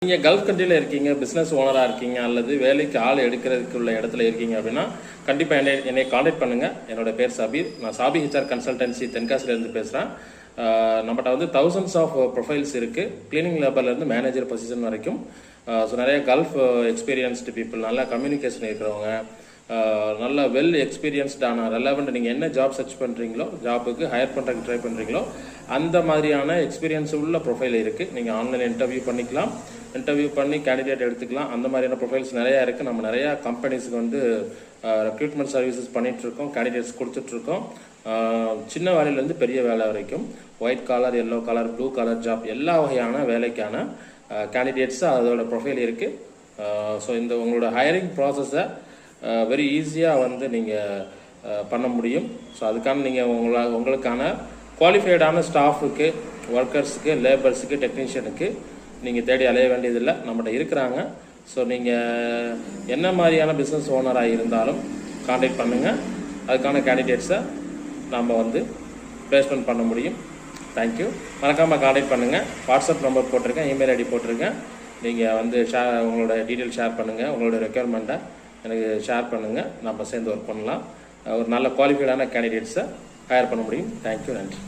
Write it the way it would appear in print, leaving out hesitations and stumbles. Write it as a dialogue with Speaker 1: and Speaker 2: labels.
Speaker 1: நீங்கள் கல்ஃப் கண்ட்ரியில் இருக்கீங்க, பிஸ்னஸ் ஓனராக இருக்கீங்க, அல்லது வேலைக்கு ஆள் எடுக்கிறதுக்கு உள்ள இடத்துல இருக்கீங்க அப்படின்னா கண்டிப்பாக என்னை காண்டாக்ட் பண்ணுங்கள். என்னோட பேர் சபீர். நான் சாபி ஹெச்ஆர் கன்சல்டன்சி தென்காசிலேருந்து பேசுகிறேன். நம்மகிட்ட வந்து தௌசண்ட்ஸ் ஆஃப் ப்ரொஃபைல்ஸ் இருக்குது, கிளீனிங் லேபர்லேருந்து மேனேஜர் பொசிஷன் வரைக்கும். ஸோ நிறைய கல்ஃப் எக்ஸ்பீரியன்ஸ்டு பீப்புள், நல்லா கம்யூனிகேஷன் இருக்கிறவங்க, நல்ல வெல் எக்ஸ்பீரியன்ஸ்டான ரெலவெண்ட், நீங்கள் என்ன ஜாப் சர்ச் பண்ணுறீங்களோ, ஜாபுக்கு ஹையர் பண்ணுறதுக்கு ட்ரை பண்ணுறீங்களோ அந்த மாதிரியான எக்ஸ்பீரியன்ஸ் உள்ள ப்ரொஃபைல் இருக்குது. நீங்கள் ஆன்லைன் இன்டர்வியூ பண்ணிக்கலாம், இன்டர்வியூ பண்ணி கேண்டிடேட் எடுத்துக்கலாம். அந்த மாதிரியான ப்ரொஃபைல்ஸ் நிறையா இருக்குது. நம்ம நிறையா கம்பெனிஸுக்கு வந்து ரெக்ரூட்மெண்ட் சர்வீசஸ் பண்ணிகிட்ருக்கோம், கேண்டிடேட்ஸ் கொடுத்துட்ருக்கோம். சின்ன வேலையிலேருந்து பெரிய வேலை வரைக்கும், white collar, yellow collar, blue collar job, எல்லா வகையான வேலைக்கான கேண்டிடேட்ஸு அதோட ப்ரொஃபைல் இருக்குது. ஸோ இந்த உங்களோட ஹையரிங் ப்ராசஸை வெரி ஈஸியாக வந்து நீங்கள் பண்ண முடியும். ஸோ அதுக்கான நீங்கள் உங்களுக்கான குவாலிஃபைடான ஸ்டாஃபுக்கு, ஒர்க்கர்ஸுக்கு, லேபர்ஸுக்கு, டெக்னீஷியனுக்கு நீங்கள் தேடி அலைய வேண்டியதில்லை, நம்மகிட்ட இருக்கிறாங்க. ஸோ நீங்கள் என்ன மாதிரியான பிஸ்னஸ் ஓனராக இருந்தாலும் காண்டாக்ட் பண்ணுங்கள். அதுக்கான கேண்டிடேட்ஸை நம்ம வந்து பிளேஸ்மெண்ட் பண்ண முடியும். தேங்க்யூ. மறக்காமல் காண்டாக்ட் பண்ணுங்கள். வாட்ஸ்அப் நம்பர் போட்டிருக்கேன், இமெயில் ஐடி போட்டிருக்கேன். நீங்கள் வந்து உங்களோட டீட்டெயில் ஷேர் பண்ணுங்கள், உங்களோட ரெக்யர்மெண்ட்டை எனக்கு ஷேர் பண்ணுங்கள். நம்ம சேர்ந்து ஒர்க் பண்ணலாம். ஒரு நல்ல குவாலிஃபைடான கேண்டிடேட்ஸை ஹையர் பண்ண முடியும். தேங்க்யூ. நன்றி.